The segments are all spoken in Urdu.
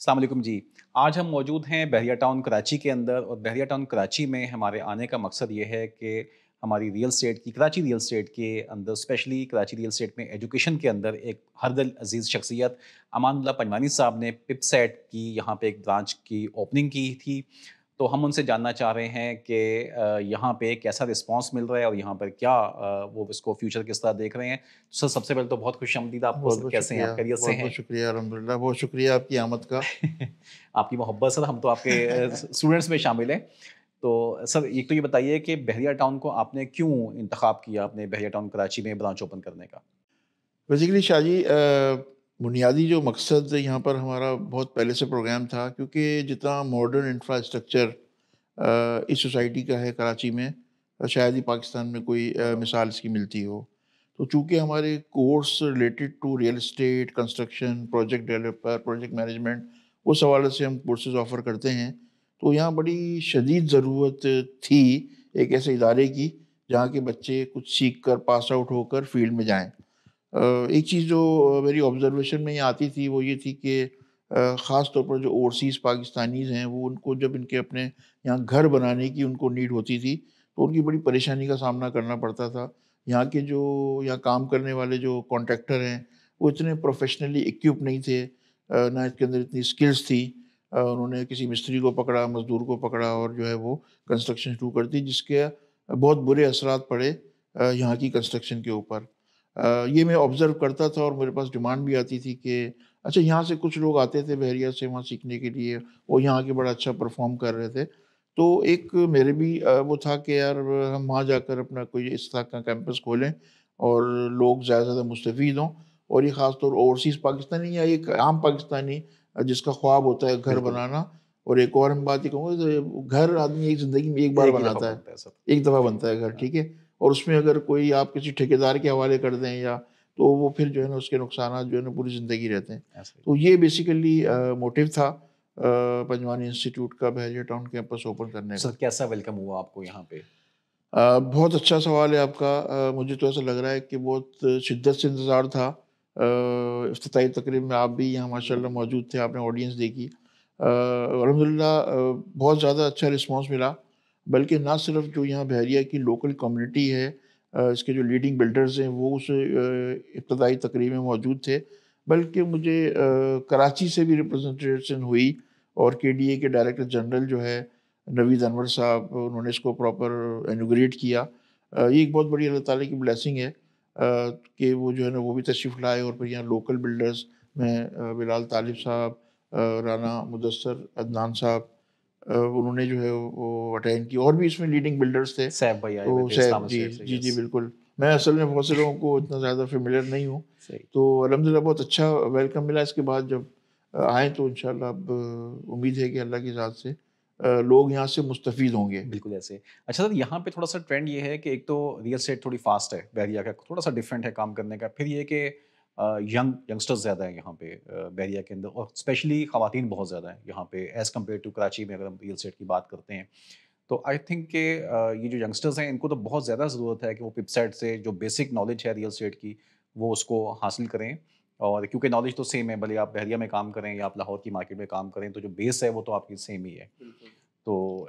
السلام علیکم جی۔ آج ہم موجود ہیں بحریہ ٹاؤن کراچی کے اندر، اور بحریہ ٹاؤن کراچی میں ہمارے آنے کا مقصد یہ ہے کہ ہماری ریئل اسٹیٹ کی کراچی ریئل اسٹیٹ کے اندر، اسپیشلی کراچی ریئل اسٹیٹ میں ایجوکیشن کے اندر ایک ہر دل عزیز شخصیت امان اللہ پنجوانی صاحب نے پپ سیٹ کی یہاں پہ ایک برانچ کی اوپننگ کی تھی۔ تو ہم ان سے جاننا چاہ رہے ہیں کہ یہاں پہ کیسا رسپانس مل رہا ہے اور یہاں پر کیا وہ اس کو فیوچر کس طرح دیکھ رہے ہیں۔ سر سب سے پہلے تو بہت خوش آمدید آپ کو بہت سر، بہت کیسے ہیں شکریہ، آپ، خیریت سے بہت ہیں؟ بہت شکریہ الحمدللہ، بہت شکریہ آپ کی آمد کا۔ آپ کی محبت سر، ہم تو آپ کے اسٹوڈنٹس میں شامل ہیں۔ تو سر ایک تو یہ بتائیے کہ بحریہ ٹاؤن کو آپ نے کیوں انتخاب کیا اپنے بحریہ ٹاؤن کراچی میں برانچ اوپن کرنے کا؟ بیسیکلی شاہ جی، بنیادی جو مقصد یہاں پر ہمارا بہت پہلے سے پروگرام تھا، کیونکہ جتنا ماڈرن انفراسٹرکچر اس سوسائٹی کا ہے کراچی میں، شاید ہی پاکستان میں کوئی مثال اس کی ملتی ہو۔ تو چونکہ ہمارے course related to real estate, construction, project developer, project management, اس حوالے سے ہم کورسز آفر کرتے ہیں، تو یہاں بڑی شدید ضرورت تھی ایک ایسے ادارے کی جہاں کے بچے کچھ سیکھ کر پاس آؤٹ ہو کر فیلڈ میں جائیں۔ ایک چیز جو میری آبزرویشن میں یہ آتی تھی وہ یہ تھی کہ خاص طور پر جو اوورسیز پاکستانیز ہیں، وہ ان کو جب ان کے اپنے یہاں گھر بنانے کی ان کو نیڈ ہوتی تھی تو ان کی بڑی پریشانی کا سامنا کرنا پڑتا تھا۔ یہاں کے جو یہاں کام کرنے والے جو کانٹریکٹر ہیں وہ اتنے پروفیشنلی ایکوپ نہیں تھے، نہ اس کے اندر اتنی اسکلز تھی۔ انہوں نے کسی مستری کو پکڑا، مزدور کو پکڑا اور جو ہے وہ کنسٹرکشن شروع کر دی، جس کے بہت برے اثرات پڑے یہاں کی کنسٹرکشن کے اوپر۔ یہ میں آبزرو کرتا تھا اور میرے پاس ڈیمانڈ بھی آتی تھی کہ اچھا، یہاں سے کچھ لوگ آتے تھے بحریہ سے وہاں سیکھنے کے لیے، وہ یہاں کے بڑا اچھا پرفارم کر رہے تھے۔ تو ایک میرے بھی وہ تھا کہ یار ہم وہاں جا کر اپنا کوئی اس طرح کا کیمپس کھولیں اور لوگ زیادہ سے زیادہ مستفید ہوں، اور یہ خاص طور اوورسیز پاکستانی یا ایک عام پاکستانی جس کا خواب ہوتا ہے گھر بالکل، بنانا۔ اور ایک اور ہم بات یہ کہوں گا، گھر آدمی ایک زندگی میں ایک بار ایک ہی دفعہ بناتا ہے، بنتا ہے سر۔ ایک دفعہ بنتا ہے گھر، ہاں، ٹھیک ہے؟ اور اس میں اگر کوئی آپ کسی ٹھیکیدار کے حوالے کر دیں یا تو وہ پھر جو ہے نا اس کے نقصانات جو ہے نا پوری زندگی رہتے ہیں۔ ایسا ہی۔ تو یہ بیسیکلی موٹیو تھا پنجوانی انسٹیٹیوٹ کا بحریہ ٹاؤن کیمپس اوپن کرنے کا۔ سر کیسا ویلکم ہوا آپ کو یہاں پہ؟ بہت اچھا سوال ہے آپ کا۔ مجھے تو ایسا لگ رہا ہے کہ بہت شدت سے انتظار تھا۔ افتتاحی تقریب میں آپ بھی یہاں ماشاء اللہ موجود تھے، آپ نے آڈینس دیکھی۔ الحمدللہ بہت زیادہ اچھا رسپانس ملا، بلکہ نہ صرف جو یہاں بحریہ کی لوکل کمیونٹی ہے، اس کے جو لیڈنگ بلڈرز ہیں وہ اس ابتدائی تقریب میں موجود تھے، بلکہ مجھے کراچی سے بھی ریپرزنٹیشن ہوئی، اور کے ڈی اے کے ڈائریکٹر جنرل جو ہے نوید انور صاحب، انہوں نے اس کو پراپر انوگریٹ کیا۔ یہ ایک بہت بڑی اللہ تعالیٰ کی بلیسنگ ہے کہ وہ جو ہے نا وہ بھی تشریف لائے، اور پھر یہاں لوکل بلڈرز میں بلال طالب صاحب، رانا مدثر، عدنان صاحب، انہوں نے جو ہے وہ اٹینڈ کی، اور بھی اس میں لیڈنگ بلڈرز تھے۔ سیف بھائی آئے ہوئے تو تھے اسلام صاحب، جی اسٹیٹ سے، جی جی یس۔ بالکل، میں اصل میں بہت سے لوگوں کو اتنا زیادہ فیملیئر نہیں ہوں، صحیح۔ تو الحمدللہ بہت اچھا ویلکم ملا۔ اس کے بعد جب آئیں تو انشاءاللہ اب امید ہے کہ اللہ کی ذات سے لوگ یہاں سے مستفید ہوں گے۔ بالکل ایسے۔ اچھا سر، یہاں پہ تھوڑا سا ٹرینڈ یہ ہے کہ ایک تو ریئل اسٹیٹ تھوڑی فاسٹ ہے، بحریہ کا تھوڑا سا ڈفرینٹ ہے کام کرنے کا، پھر یہ کہ ینگسٹرز زیادہ ہیں یہاں پہ بحریہ کے اندر، اور اسپیشلی خواتین بہت زیادہ ہیں یہاں پہ ایز کمپیئر ٹو کراچی میں، اگر ہم ریئل اسٹیٹ کی بات کرتے ہیں۔ تو آئی تھنک کہ یہ جو ینگسٹرز ہیں ان کو تو بہت زیادہ ضرورت ہے کہ وہ پپ سیٹ سے جو بیسک نالج ہے ریئل اسٹیٹ کی وہ اس کو حاصل کریں، اور کیونکہ نالج تو سیم ہے، بھلے آپ بحریہ میں کام کریں یا آپ لاہور کی مارکیٹ میں کام کریں، تو جو بیس ہے وہ تو آپ کی سیم ہی ہے۔ تو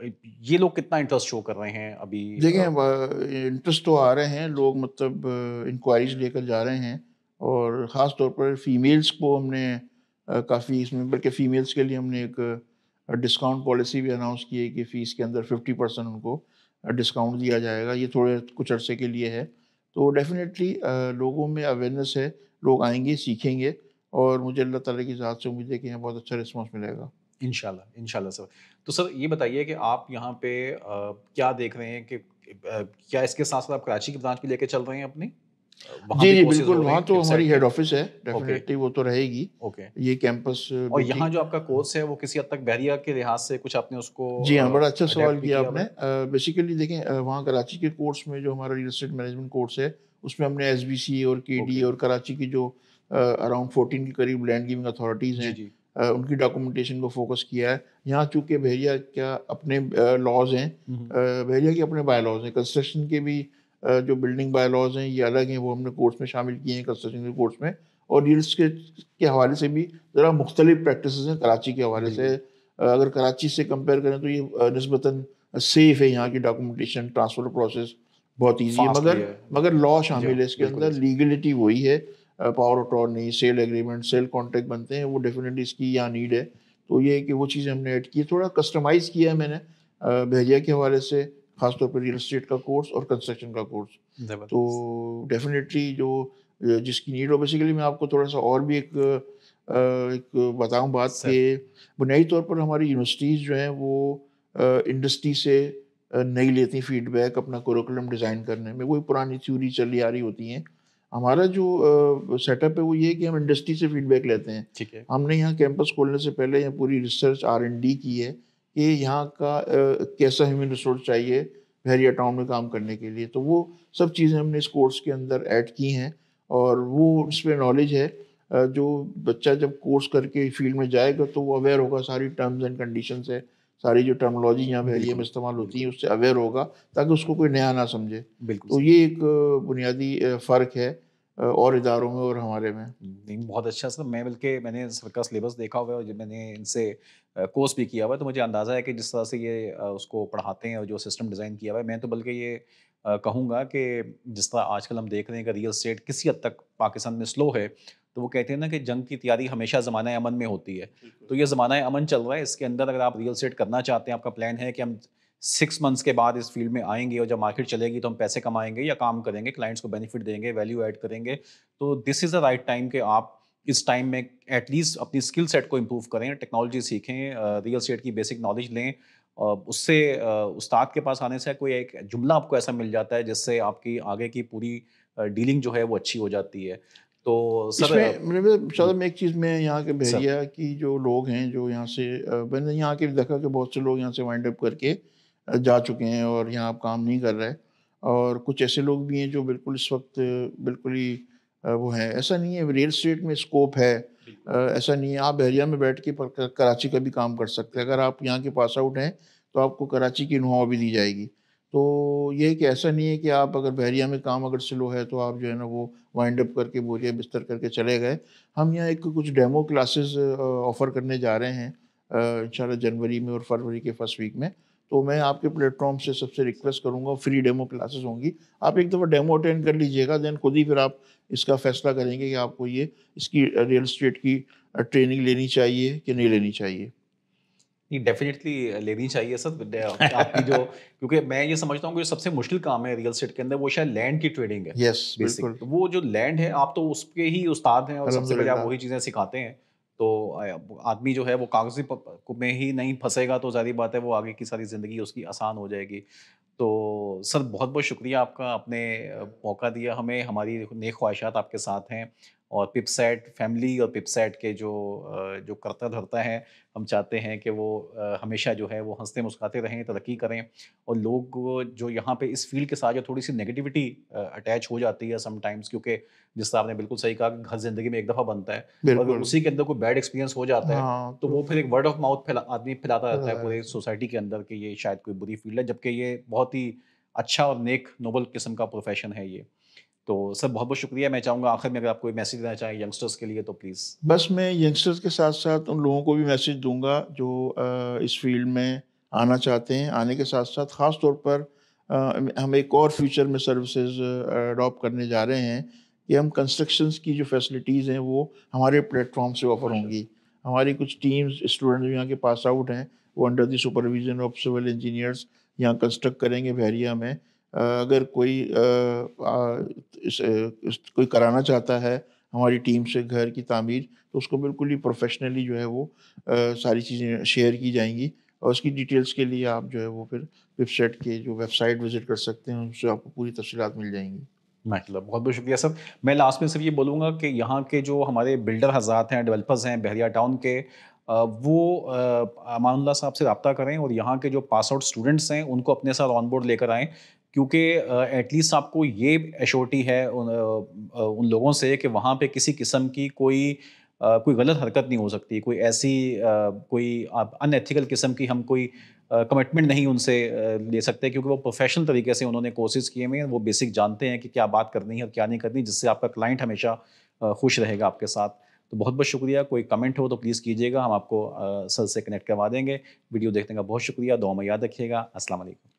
یہ لوگ کتنا انٹرسٹ شو کر رہے ہیں ابھی؟ دیکھیں، انٹرسٹ تو آ رہے ہیں لوگ، مطلب انکوائریز لے کر جا رہے ہیں، اور خاص طور پر فیمیلز کو ہم نے کافی اس میں، بلکہ فیمیلز کے لیے ہم نے ایک ڈسکاؤنٹ پالیسی بھی اناؤنس کی ہے کہ فیس کے اندر 50% ان کو ڈسکاؤنٹ دیا جائے گا۔ یہ تھوڑے کچھ عرصے کے لیے ہے، تو ڈیفینیٹلی لوگوں میں اویئرنیس ہے، لوگ آئیں گے، سیکھیں گے، اور مجھے اللہ تعالیٰ کی ذات سے امید ہے کہ یہاں بہت اچھا رسپانس ملے گا۔ انشاءاللہ انشاءاللہ سر۔ تو سر یہ بتائیے کہ آپ یہاں پہ کیا دیکھ رہے ہیں کہ کیا اس کے ساتھ ساتھ آپ کراچی کی برانچ بھی لے کے چل رہے ہیں اپنی؟ وہاں جی بھی جی کورسز بالکل، ہو رہے وہاں ہیں تو پپ ہماری سیٹ کے؟ ہیڈ آفس ہے، اوکے ڈیفینیٹلی وہ تو رہے گی۔ اوکے۔ یہ کیمپس اور بیوٹی۔ یہاں جو آپ کا کورس ہے وہ کسی حد تک بحریہ کے لحاظ سے کچھ آپ نے اس کو جی ہاں، بڑا اچھا سوال اڈیپٹ بھی کیا کیا آپ ہوا نے۔ ہے؟ بیسیکلی دیکھیں، وہاں کراچی کے کورس میں جو ہمارا ریل اسٹیٹ مینجمنٹ کورس ہے، اس میں ہم نے ایس بی سی اور کے ڈی اوکے، اور کراچی کی جو اراؤنڈ 14 کے قریب لینڈ گیونگ اتھارٹیز جی ہیں، جی، ان کی ڈاکومنٹیشن کو فوکس کیا ہے۔ یہاں چونکہ بحریہ کیا اپنے لاز ہیں، بحریہ کے اپنے بائی لاز ہیں، کنسٹرکشن کے بھی جو بلڈنگ بائی لاز ہیں یہ الگ ہیں، وہ ہم نے کورس میں شامل کیے ہیں کنسٹرکشن کے کورس میں، اور ریئل اسٹیٹ کے حوالے سے بھی ذرا مختلف پریکٹسز ہیں کراچی کے حوالے سے. اگر کراچی سے کمپیئر کریں تو یہ نسبتاً سیف ہے. یہاں کی ڈاکومنٹیشن ٹرانسفر پروسیس بہت ایزی ہے, مگر لا شامل ہے اس کے اندر. لیگلٹی وہی ہے, power of attorney, sale agreement, sale contract بنتے ہیں, وہ ڈیفینیٹلی اس کی یہاں نیڈ ہے. تو یہ کہ وہ چیزیں ہم نے ایڈ کی, تھوڑا کسٹمائز کیا ہے میں نے بحریہ کے حوالے سے, خاص طور پہ ریئل اسٹیٹ کا کورس اور کنسٹرکشن کا کورس. تو ڈیفینیٹلی جو جس کی نیڈ ہو, بیسیکلی میں آپ کو تھوڑا سا اور بھی ایک بتاؤں بات کہ بنیادی طور پر ہماری یونیورسٹیز جو ہیں وہ انڈسٹری سے نہیں لیتی فیڈ بیک اپنا کوریکولم ڈیزائن کرنے میں. وہی پرانی تھیوری چلی آ رہی ہوتی ہیں. ہمارا جو سیٹ اپ ہے وہ یہ کہ ہم انڈسٹری سے فیڈ بیک لیتے ہیں. ہم نے یہاں کیمپس کھولنے سے پہلے یہاں پوری ریسرچ R&D کی ہے کہ یہاں کا کیسا ہیومن ریسورس چاہیے بحریہ ٹاؤن میں کام کرنے کے لیے. تو وہ سب چیزیں ہم نے اس کورس کے اندر ایڈ کی ہیں, اور وہ اس پہ نالج ہے. جو بچہ جب کورس کر کے فیلڈ میں جائے گا تو وہ اویئر ہوگا ساری ٹرمز اینڈ کنڈیشن سے, ساری جو ٹرمنالوجی یہاں بحریہ میں استعمال ہوتی ہے اس سے اویئر ہوگا, تاکہ اس کو کوئی نیا نہ سمجھے. تو یہ ایک بنیادی فرق ہے اور اداروں میں اور ہمارے میں. بہت اچھا سر. میں نے سر کا سلیبس دیکھا ہوا ہے, اور جب میں نے ان سے کورس بھی کیا ہوا ہے تو مجھے اندازہ ہے کہ جس طرح سے یہ اس کو پڑھاتے ہیں اور جو سسٹم ڈیزائن کیا ہوا ہے, میں تو بلکہ یہ کہوں گا کہ جس طرح آج کل ہم دیکھ رہے ہیں کہ ریئل اسٹیٹ کسی حد تک پاکستان میں سلو ہے, تو وہ کہتے ہیں نا کہ جنگ کی تیاری ہمیشہ زمانہ امن میں ہوتی ہے. تو یہ زمانہ امن چل رہا ہے, اس کے اندر اگر آپ ریئل اسٹیٹ کرنا چاہتے ہیں, آپ کا پلان ہے کہ ہم 6 months کے بعد اس فیلڈ میں آئیں گے اور جب مارکیٹ چلے گی تو ہم پیسے کمائیں گے یا کام کریں گے, کلائنٹس کو بینیفٹ دیں گے, ویلیو ایڈ کریں گے, تو دس از دا رائٹ ٹائم کہ آپ اس ٹائم میں ایٹ لیسٹ اپنی اسکل سیٹ کو امپروو کریں, ٹیکنالوجی سیکھیں, ریئل اسٹیٹ کی بیسک نالج لیں. اس سے استاد کے پاس آنے سے کوئی ایک جملہ آپ کو ایسا مل جاتا ہے جس سے آپ کی آگے کی پوری ڈیلنگ جو ہے وہ اچھی ہو جاتی ہے. تو اس میں ایک چیز میں یہاں کے بحریہ کی جو لوگ ہیں جو یہاں سے, میں نے یہاں کے دیکھا کہ بہت سے لوگ یہاں سے وائنڈ اپ کر کے جا چکے ہیں اور یہاں آپ کام نہیں کر رہے, اور کچھ ایسے لوگ بھی ہیں جو بالکل اس وقت بالکل ہی وہ ہیں. ایسا نہیں ہے, ریئل اسٹیٹ میں اسکوپ ہے, ایسا نہیں ہے. آپ بحریہ میں بیٹھ کے کراچی کا بھی کام کر سکتے ہیں. اگر آپ یہاں کے پاس آؤٹ ہیں تو آپ کو کراچی کی نو بھی دی جائے گی. تو یہ کہ ایسا نہیں ہے کہ آپ اگر بحریہ میں کام اگر سلو ہے تو آپ جو ہے نا وہ وائنڈ اپ کر کے بوریہ بستر کر کے چلے گئے. ہم یہاں کچھ ڈیمو کلاسز آفر کرنے جا رہے ہیں انشاءاللہ جنوری میں اور فروری کے فرسٹ ویک میں. تو میں آپ کے پلیٹ فارم سے سب سے ریکویسٹ کروں گا, فری ڈیمو کلاسز ہوں گی, آپ ایک دفعہ ڈیمو اٹینڈ کر لیجئے گا, دین خود ہی پھر آپ اس کا فیصلہ کریں گے کہ آپ کو اس کی ریئل اسٹیٹ کی ٹریننگ لینی چاہیے کہ نہیں لینی چاہیے. ڈیفینیٹلی لینی چاہیے سر آپ کی جو, کیونکہ میں یہ سمجھتا ہوں کہ سب سے مشکل کام ہے ریئل اسٹیٹ کے اندر وہ شاید لینڈ کی ٹریڈنگ ہے. یس بالکل, وہ جو لینڈ ہے آپ تو اس کے ہی استاد ہیں اور سب سے پہلے آپ وہی چیزیں سکھاتے ہیں. تو آدمی جو ہے وہ کاغذی میں ہی نہیں پھنسے گا تو ظاہری بات ہے وہ آگے کی ساری زندگی اس کی آسان ہو جائے گی. تو سر بہت بہت شکریہ آپ کا, آپ نے موقع دیا ہمیں, ہماری نیک خواہشات آپ کے ساتھ ہیں, اور پپ سیٹ فیملی اور پپ سیٹ کے جو کرتا دھرتا ہے, ہم چاہتے ہیں کہ وہ ہمیشہ جو ہے وہ ہنستے مسکراتے رہیں, ترقی کریں. اور لوگ جو یہاں پہ اس فیلڈ کے ساتھ جو تھوڑی سی نیگیٹیوٹی اٹیچ ہو جاتی ہے سم ٹائمس, کیونکہ جس طرح آپ نے بالکل صحیح کہا کہ گھر زندگی میں ایک دفعہ بنتا ہے, اور اگر اسی کے اندر کوئی بیڈ ایکسپیرینس ہو جاتا ہے تو وہ پھر ایک ورڈ آف ماؤتھ آدمی پھیلاتا رہتا ہے پورے سوسائٹی کے اندر کہ یہ شاید کوئی بری فیلڈ ہے, جبکہ یہ بہت ہی اچھا اور نیک نوبل قسم کا پروفیشن ہے یہ. تو سر بہت بہت شکریہ. میں چاہوں گا آخر میں اگر آپ کوئی میسیج دینا چاہیں ینگسٹرس کے لیے تو پلیز. بس میں ینگسٹرس کے ساتھ ساتھ ان لوگوں کو بھی میسیج دوں گا جو اس فیلڈ میں آنا چاہتے ہیں. آنے کے ساتھ ساتھ خاص طور پر ہم ایک اور فیوچر میں سروسز اڈاپٹ کرنے جا رہے ہیں کہ ہم کنسٹرکشنز کی جو فیسلٹیز ہیں وہ ہمارے پلیٹ فارم سے آفر ہوں گی. ہماری کچھ ٹیمز اسٹوڈنٹ جو یہاں کے پاس آؤٹ ہیں وہ under the supervision of civil engineers یہاں کنسٹرکٹ کریں گے بحریہ میں. اگر کوئی کرانا چاہتا ہے ہماری ٹیم سے گھر کی تعمیر, تو اس کو بالکل ہی پروفیشنلی جو ہے وہ ساری چیزیں شیئر کی جائیں گی, اور اس کی ڈیٹیلز کے لیے آپ جو ہے وہ پھر ویب سائٹ کے جو ویب سائٹ وزٹ کر سکتے ہیں, اس سے آپ کو پوری تفصیلات مل جائیں گی. ماشاء اللہ, بہت بہت شکریہ سر. میں لاسٹ میں صرف یہ بولوں گا کہ یہاں کے جو ہمارے بلڈر حضرات ہیں, ڈیولپرز ہیں بحریہ ٹاؤن کے, وہ امان اللہ صاحب سے رابطہ کریں اور یہاں کے جو پاس آؤٹ اسٹوڈنٹس ہیں ان کو اپنے ساتھ آن بورڈ لے کر آئیں, کیونکہ ایٹ لیسٹ آپ کو یہ ایشورٹی ہے ان لوگوں سے کہ وہاں پہ کسی قسم کی کوئی غلط حرکت نہیں ہو سکتی, کوئی ایسی کوئی ان ایتھیکل قسم کی ہم کوئی کمٹمنٹ نہیں ان سے لے سکتے, کیونکہ وہ پروفیشنل طریقے سے انہوں نے کورسز کیے ہوئے ہیں, وہ بیسک جانتے ہیں کہ کیا بات کرنی ہے اور کیا نہیں کرنی, جس سے آپ کا کلائنٹ ہمیشہ خوش رہے گا آپ کے ساتھ. تو بہت بہت شکریہ. کوئی کمنٹ ہو تو پلیز کیجیے گا, ہم آپ کو سر سے کنیکٹ کروا دیں گے. ویڈیو دیکھنے کا بہت شکریہ. دعا میں یاد رکھیے گا. السلام علیکم.